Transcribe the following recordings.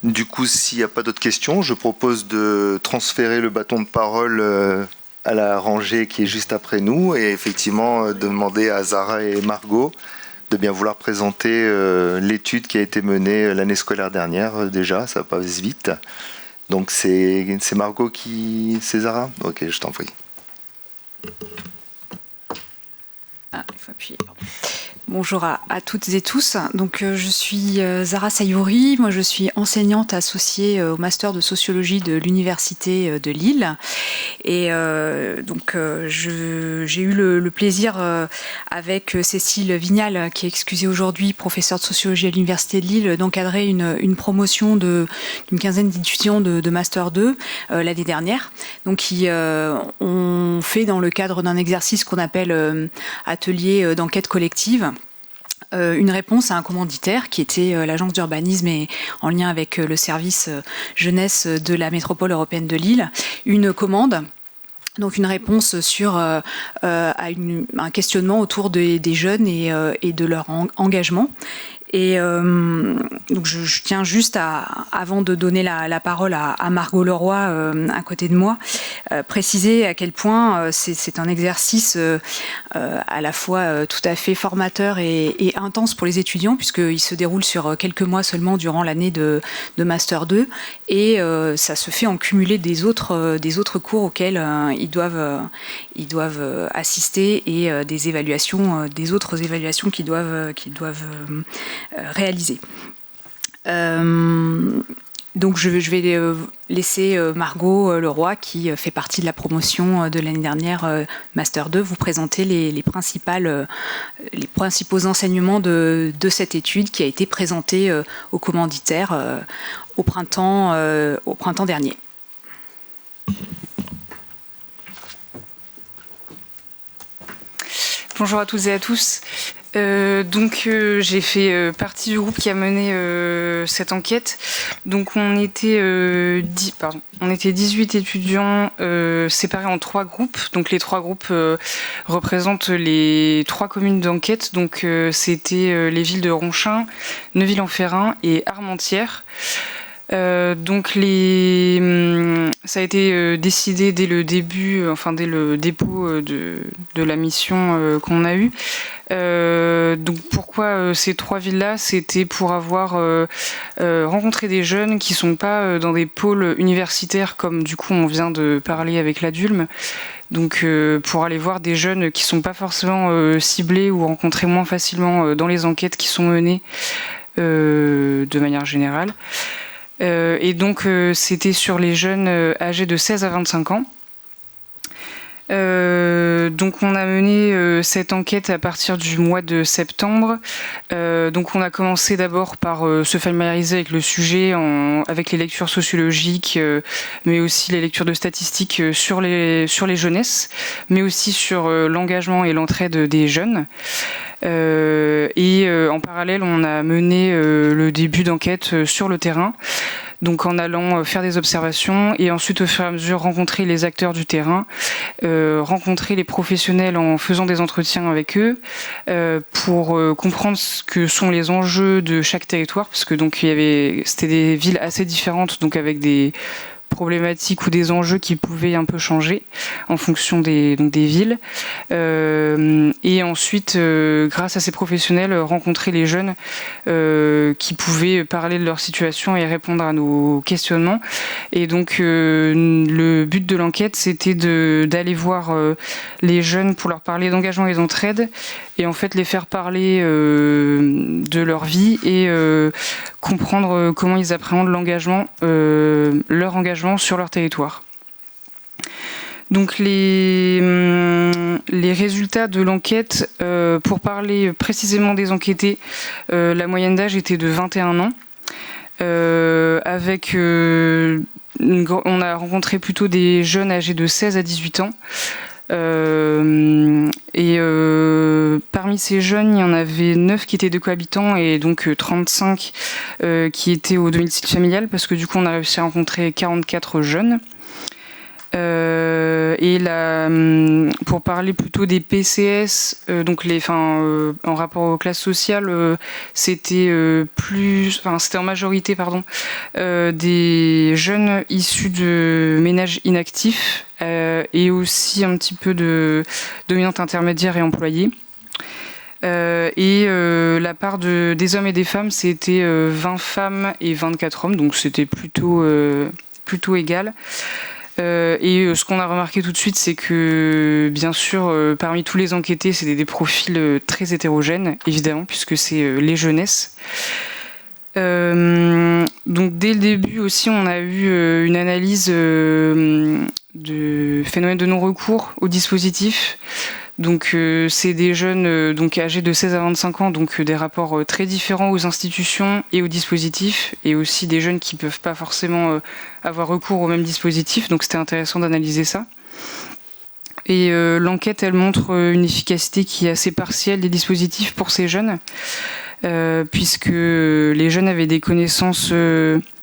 Du coup, s'il n'y a pas d'autres questions, je propose de transférer le bâton de parole à la rangée qui est juste après nous et effectivement demander à Zara et Margot de bien vouloir présenter l'étude qui a été menée l'année scolaire dernière déjà, ça passe vite. Donc c'est Margot qui... C'est Zara ? Ok, je t'en prie. Ah, il faut appuyer, pardon. Bonjour à toutes et tous. Donc, je suis Zara Sayouri. Moi, je suis enseignante associée au master de sociologie de l'Université de Lille. Et j'ai eu le plaisir, avec Cécile Vignal, qui est excusée aujourd'hui, professeure de sociologie à l'Université de Lille, d'encadrer une promotion d'une quinzaine d'étudiants de Master 2 l'année dernière. Donc, qui ont fait dans le cadre d'un exercice qu'on appelle atelier d'enquête collective, une réponse à un commanditaire qui était l'agence d'urbanisme et en lien avec le service jeunesse de la métropole européenne de Lille, une commande. Donc une réponse sur un questionnement autour des jeunes et de leur engagement. Et donc je tiens juste avant de donner la parole à Margot Leroy à côté de moi, préciser à quel point c'est un exercice à la fois tout à fait formateur et intense pour les étudiants, puisqu'il se déroule sur quelques mois seulement durant l'année de Master 2, et ça se fait en cumulé des autres cours auxquels ils doivent assister, et des autres évaluations qu'ils doivent réaliser. Donc je vais laisser Margot Leroy, qui fait partie de la promotion de l'année dernière Master 2, vous présenter les principaux enseignements de cette étude qui a été présentée au commanditaire au printemps dernier. Bonjour à toutes et à tous. J'ai fait partie du groupe qui a mené cette enquête. Donc on était 18 étudiants séparés en 3 groupes. Donc les 3 groupes représentent les 3 communes d'enquête. Donc c'était les villes de Ronchin, Neuville-en-Ferrain et Armentières. Ça a été décidé dès le début, dès le dépôt de la mission qu'on a eue. Donc pourquoi ces 3 villes-là ? C'était pour avoir rencontré des jeunes qui sont pas dans des pôles universitaires comme du coup on vient de parler avec la DULM. Donc pour aller voir des jeunes qui sont pas forcément ciblés ou rencontrés moins facilement dans les enquêtes qui sont menées de manière générale. Et donc c'était sur les jeunes âgés de 16 à 25 ans. Donc on a mené cette enquête à partir du mois de septembre. Donc on a commencé d'abord par se familiariser avec le sujet avec les lectures sociologiques, mais aussi les lectures de statistiques sur les jeunesses, mais aussi sur l'engagement et l'entraide des jeunes. En parallèle, on a mené le début d'enquête sur le terrain, donc en allant faire des observations et ensuite au fur et à mesure rencontrer les acteurs du terrain, rencontrer les professionnels en faisant des entretiens avec eux pour comprendre ce que sont les enjeux de chaque territoire, parce que donc c'était des villes assez différentes, donc avec des problématiques ou des enjeux qui pouvaient un peu changer en fonction des villes. Et ensuite, grâce à ces professionnels, rencontrer les jeunes qui pouvaient parler de leur situation et répondre à nos questionnements. Et donc, le but de l'enquête, c'était d'aller voir les jeunes pour leur parler d'engagement et d'entraide, et en fait les faire parler de leur vie et comprendre comment ils appréhendent leur engagement sur leur territoire. Donc les résultats de l'enquête, pour parler précisément des enquêtés, la moyenne d'âge était de 21 ans. On a rencontré plutôt des jeunes âgés de 16 à 18 ans. Parmi ces jeunes, il y en avait 9 qui étaient de cohabitants et donc 35 qui étaient au domicile familial, parce que du coup on a réussi à rencontrer 44 jeunes. Et pour parler plutôt des PCS, donc en rapport aux classes sociales, c'était en majorité des jeunes issus de ménages inactifs et aussi un petit peu de dominantes intermédiaires et employés. La part des hommes et des femmes, c'était 20 femmes et 24 hommes, donc c'était plutôt égal. Ce qu'on a remarqué tout de suite, c'est que, bien sûr, parmi tous les enquêtés, c'était des profils très hétérogènes, évidemment, puisque c'est les jeunesses. Donc, dès le début aussi, on a eu une analyse de phénomènes de non-recours au dispositif. Donc, c'est des jeunes âgés de 16 à 25 ans, donc des rapports très différents aux institutions et aux dispositifs, et aussi des jeunes qui ne peuvent pas forcément avoir recours au même dispositif. Donc, c'était intéressant d'analyser ça. Et l'enquête, elle montre une efficacité qui est assez partielle des dispositifs pour ces jeunes, puisque les jeunes avaient des connaissances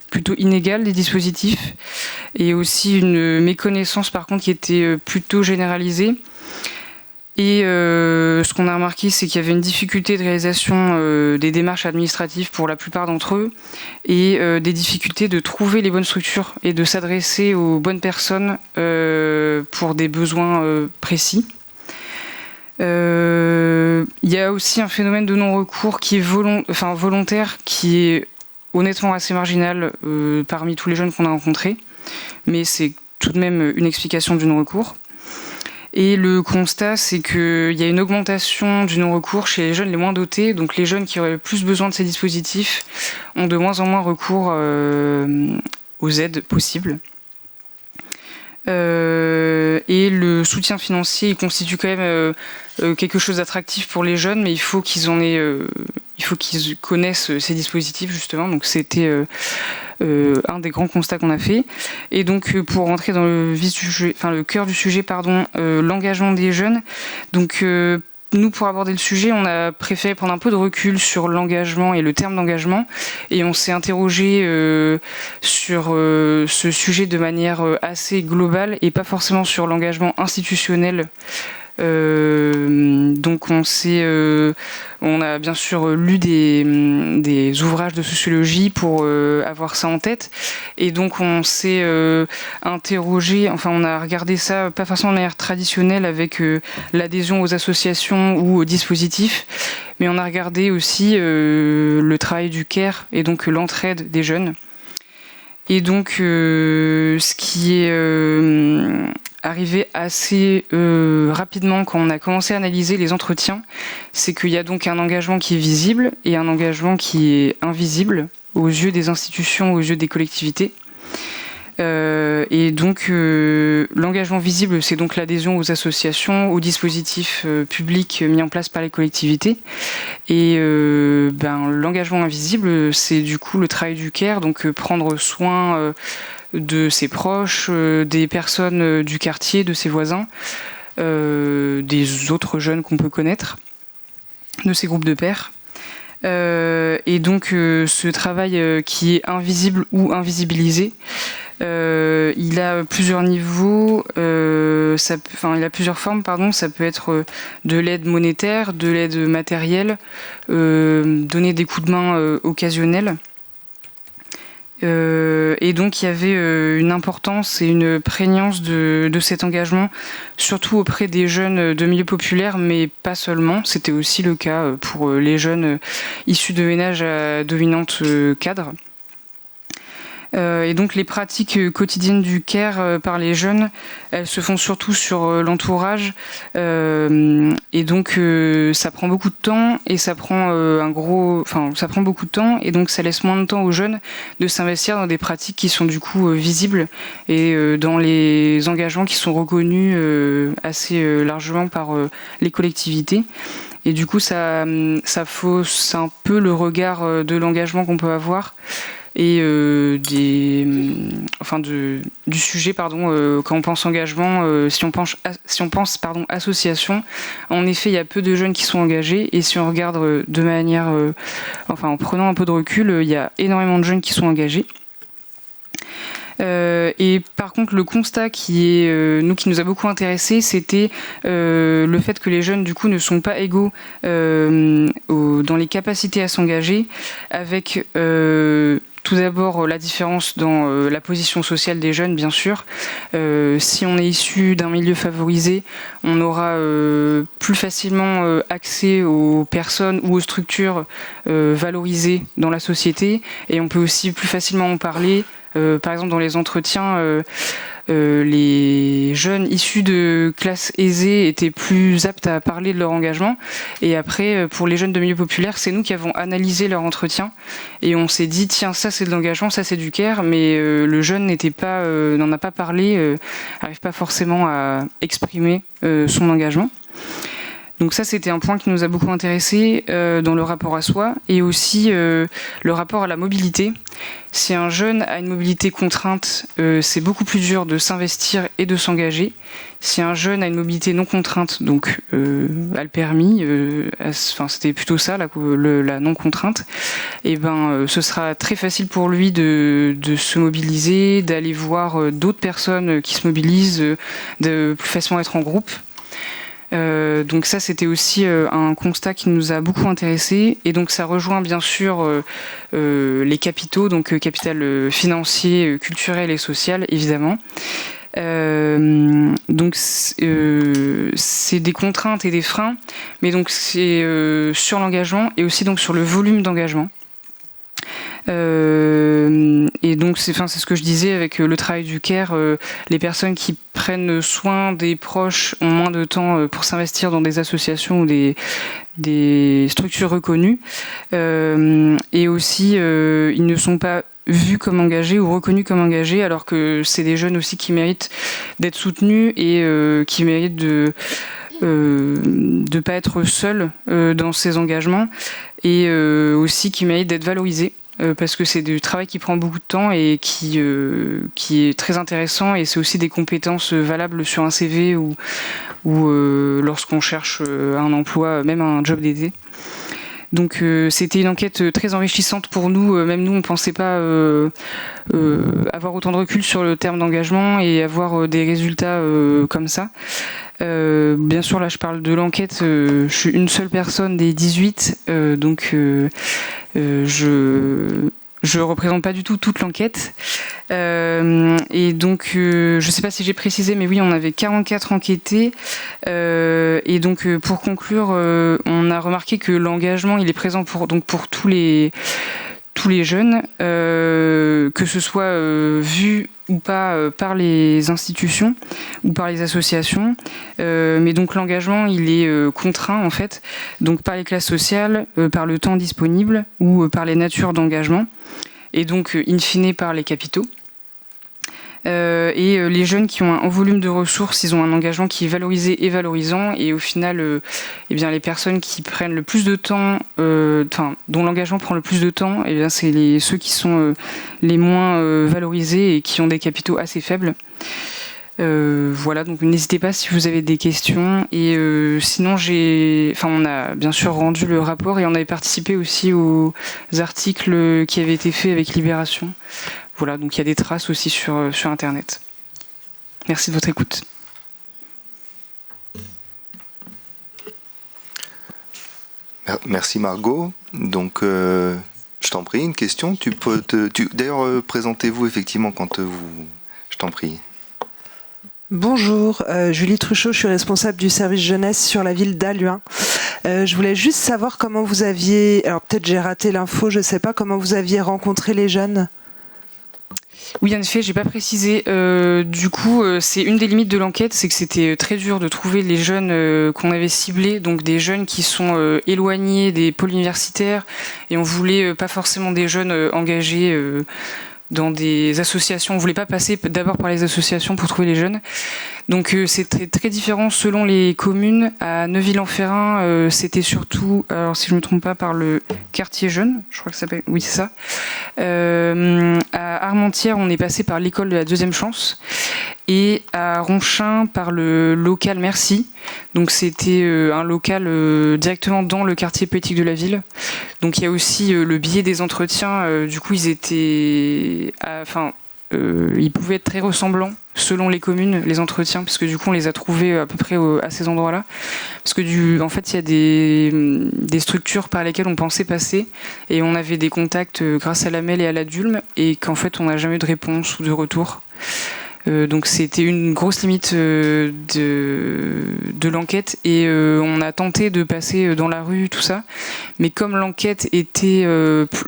plutôt inégales des dispositifs, et aussi une méconnaissance, par contre, qui était plutôt généralisée. Et ce qu'on a remarqué, c'est qu'il y avait une difficulté de réalisation des démarches administratives pour la plupart d'entre eux, et des difficultés de trouver les bonnes structures et de s'adresser aux bonnes personnes pour des besoins précis. Il y a aussi un phénomène de non-recours qui est volontaire, qui est honnêtement assez marginal parmi tous les jeunes qu'on a rencontrés, mais c'est tout de même une explication du non-recours. Et le constat, c'est qu'il y a une augmentation du non-recours chez les jeunes les moins dotés. Donc les jeunes qui auraient le plus besoin de ces dispositifs ont de moins en moins recours aux aides possibles. Et le soutien financier, il constitue quand même quelque chose d'attractif pour les jeunes, mais il faut qu'ils connaissent ces dispositifs, justement. Donc c'était un des grands constats qu'on a fait. Et donc pour rentrer dans le cœur du sujet, l'engagement des jeunes. Donc nous, pour aborder le sujet, on a préféré prendre un peu de recul sur l'engagement et le terme d'engagement, et on s'est interrogé sur ce sujet de manière assez globale et pas forcément sur l'engagement institutionnel. Donc on a bien sûr lu des ouvrages de sociologie pour avoir ça en tête, et donc on s'est interrogé, on a regardé ça pas forcément de manière traditionnelle avec l'adhésion aux associations ou aux dispositifs, mais on a regardé aussi le travail du CARE et donc l'entraide des jeunes. Et donc ce qui est arrivé assez rapidement quand on a commencé à analyser les entretiens, c'est qu'il y a donc un engagement qui est visible et un engagement qui est invisible aux yeux des institutions, aux yeux des collectivités. Et donc l'engagement visible, c'est donc l'adhésion aux associations, aux dispositifs publics mis en place par les collectivités. Et l'engagement invisible, c'est du coup le travail du CARE, donc prendre soin de ses proches, des personnes du quartier, de ses voisins, des autres jeunes qu'on peut connaître, de ses groupes de pairs. Et donc ce travail qui est invisible ou invisibilisé, il a plusieurs niveaux, il a plusieurs formes, ça peut être de l'aide monétaire, de l'aide matérielle, donner des coups de main occasionnels. Et donc il y avait une importance et une prégnance de cet engagement, surtout auprès des jeunes de milieux populaires, mais pas seulement. C'était aussi le cas pour les jeunes issus de ménages à dominante cadre. Et donc les pratiques quotidiennes du CARE par les jeunes, elles se font surtout sur l'entourage, et donc ça prend beaucoup de temps, et ça prend beaucoup de temps, et donc ça laisse moins de temps aux jeunes de s'investir dans des pratiques qui sont du coup visibles, et dans les engagements qui sont reconnus assez largement par les collectivités. Et du coup ça fausse un peu le regard de l'engagement qu'on peut avoir, et du sujet, quand on pense engagement, si on pense association, en effet il y a peu de jeunes qui sont engagés, et si on regarde de manière en prenant un peu de recul, il y a énormément de jeunes qui sont engagés. Et par contre, le constat qui nous a beaucoup intéressé, c'était le fait que les jeunes du coup ne sont pas égaux dans les capacités à s'engager, avec tout d'abord la différence dans la position sociale des jeunes, bien sûr. Si on est issu d'un milieu favorisé, on aura plus facilement accès aux personnes ou aux structures valorisées dans la société, et on peut aussi plus facilement en parler. Par exemple, dans les entretiens, les jeunes issus de classes aisées étaient plus aptes à parler de leur engagement. Et après, pour les jeunes de milieu populaire, c'est nous qui avons analysé leur entretien. Et on s'est dit, tiens, ça c'est de l'engagement, ça c'est du care, mais le jeune n'en a pas parlé, n'arrive pas forcément à exprimer son engagement. Donc ça, c'était un point qui nous a beaucoup intéressé dans le rapport à soi, et aussi le rapport à la mobilité. Si un jeune a une mobilité contrainte, c'est beaucoup plus dur de s'investir et de s'engager. Si un jeune a une mobilité non contrainte, donc a le permis, c'était plutôt ça, la non contrainte, et ce sera très facile pour lui de se mobiliser, d'aller voir d'autres personnes qui se mobilisent, de plus facilement être en groupe. Donc ça, c'était aussi un constat qui nous a beaucoup intéressé, et donc ça rejoint bien sûr les capitaux, donc capital financier, culturel et social, évidemment. Donc c'est des contraintes et des freins, mais donc c'est sur l'engagement et aussi donc sur le volume d'engagement. Et donc c'est ce que je disais avec le travail du care, les personnes qui prennent soin des proches ont moins de temps pour s'investir dans des associations ou des structures reconnues, et aussi ils ne sont pas vus comme engagés ou reconnus comme engagés, alors que c'est des jeunes aussi qui méritent d'être soutenus et qui méritent de pas être seuls dans ces engagements, et aussi qui méritent d'être valorisés. Parce que c'est du travail qui prend beaucoup de temps et qui est très intéressant, et c'est aussi des compétences valables sur un CV ou lorsqu'on cherche un emploi, même un job d'été. Donc c'était une enquête très enrichissante pour nous. Même nous, on ne pensait pas avoir autant de recul sur le terme d'engagement et avoir des résultats comme ça. Bien sûr, là je parle de l'enquête, je suis une seule personne des 18, donc je représente pas du tout toute l'enquête. Et donc je sais pas si j'ai précisé, mais oui, on avait 44 enquêtés, et donc pour conclure, on a remarqué que l'engagement il est présent pour tous les jeunes, que ce soit vu ou pas par les institutions ou par les associations, mais donc l'engagement il est contraint en fait, donc par les classes sociales, par le temps disponible ou par les natures d'engagement, et donc in fine par les capitaux. Et les jeunes qui ont un volume de ressources, ils ont un engagement qui est valorisé et valorisant, et au final les personnes qui prennent le plus de temps, dont l'engagement prend le plus de temps, c'est ceux qui sont les moins valorisés et qui ont des capitaux assez faibles. Voilà, donc n'hésitez pas si vous avez des questions, et sinon on a bien sûr rendu le rapport et on avait participé aussi aux articles qui avaient été faits avec Libération. Voilà, donc il y a des traces aussi sur Internet. Merci de votre écoute. Merci Margot. Donc, je t'en prie, une question. D'ailleurs, présentez-vous effectivement quand je t'en prie. Bonjour, Julie Truchot, je suis responsable du service jeunesse sur la ville d'Halluin. Je voulais juste savoir comment vous aviez, alors peut-être j'ai raté l'info, je ne sais pas, comment vous aviez rencontré les jeunes. Oui, en effet, j'ai pas précisé. Du coup, c'est une des limites de l'enquête, c'est que c'était très dur de trouver les jeunes qu'on avait ciblés, donc des jeunes qui sont éloignés des pôles universitaires, et on voulait pas forcément des jeunes engagés dans des associations. On voulait pas passer d'abord par les associations pour trouver les jeunes. Donc c'est très, très différent selon les communes. À Neuville-en-Ferrain, c'était surtout, alors si je ne me trompe pas, par le quartier jeune, je crois que ça s'appelle, oui c'est ça. À Armentières, on est passé par l'école de la deuxième chance, et à Ronchin par le local Merci. Donc c'était un local directement dans le quartier politique de la ville. Donc il y a aussi le biais des entretiens. Du coup ils étaient, ils pouvaient être très ressemblants selon les communes, les entretiens, parce que du coup on les a trouvés à peu près à ces endroits-là. Parce que en fait il y a des structures par lesquelles on pensait passer et on avait des contacts grâce à la MEL et à la DULM et qu'en fait on n'a jamais eu de réponse ou de retour. Donc c'était une grosse limite de l'enquête et on a tenté de passer dans la rue, tout ça. Mais comme l'enquête était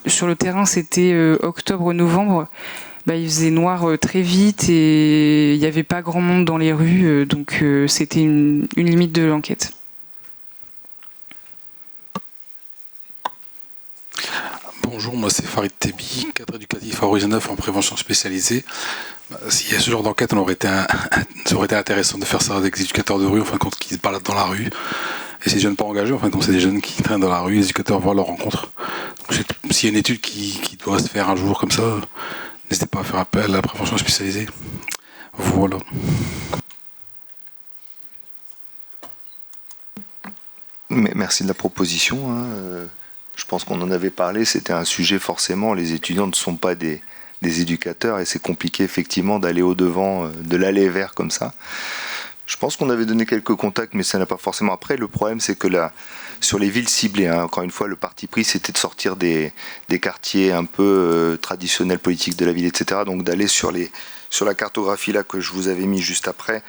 sur le terrain, c'était octobre-novembre, il faisait noir très vite et il n'y avait pas grand monde dans les rues, donc c'était une limite de l'enquête. Bonjour, moi c'est Farid Tebi, cadre éducatif à Horizon 9 en prévention spécialisée. S'il y a ce genre d'enquête, ça aurait été intéressant de faire ça avec des éducateurs de rue, en fin de compte, qui se baladent dans la rue. Et ces jeunes pas engagés, en fin de compte, c'est des jeunes qui traînent dans la rue, les éducateurs voient leur rencontre. Donc, s'il y a une étude qui doit se faire un jour comme ça, n'hésitez pas à faire appel à la prévention spécialisée. Voilà. Merci de la proposition. Je pense qu'on en avait parlé, c'était un sujet forcément, les étudiants ne sont pas des éducateurs et c'est compliqué effectivement d'aller au-devant, de l'aller vers comme ça. Je pense qu'on avait donné quelques contacts, mais ça n'a pas forcément. Après, le problème, c'est que là, sur les villes ciblées, encore une fois, le parti pris, c'était de sortir des quartiers un peu traditionnels politiques de la ville, etc. Donc d'aller sur la cartographie là que je vous avais mis juste après.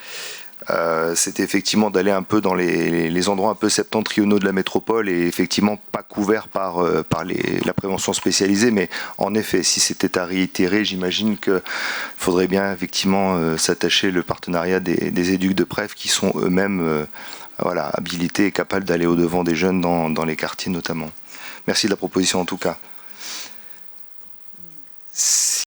C'était effectivement d'aller un peu dans les endroits un peu septentrionaux de la métropole et effectivement pas couverts par la prévention spécialisée, mais en effet, si c'était à réitérer, j'imagine qu'il faudrait bien effectivement s'attacher le partenariat des éducs de Prèves qui sont eux-mêmes habilités et capables d'aller au-devant des jeunes dans les quartiers notamment. Merci de la proposition en tout cas.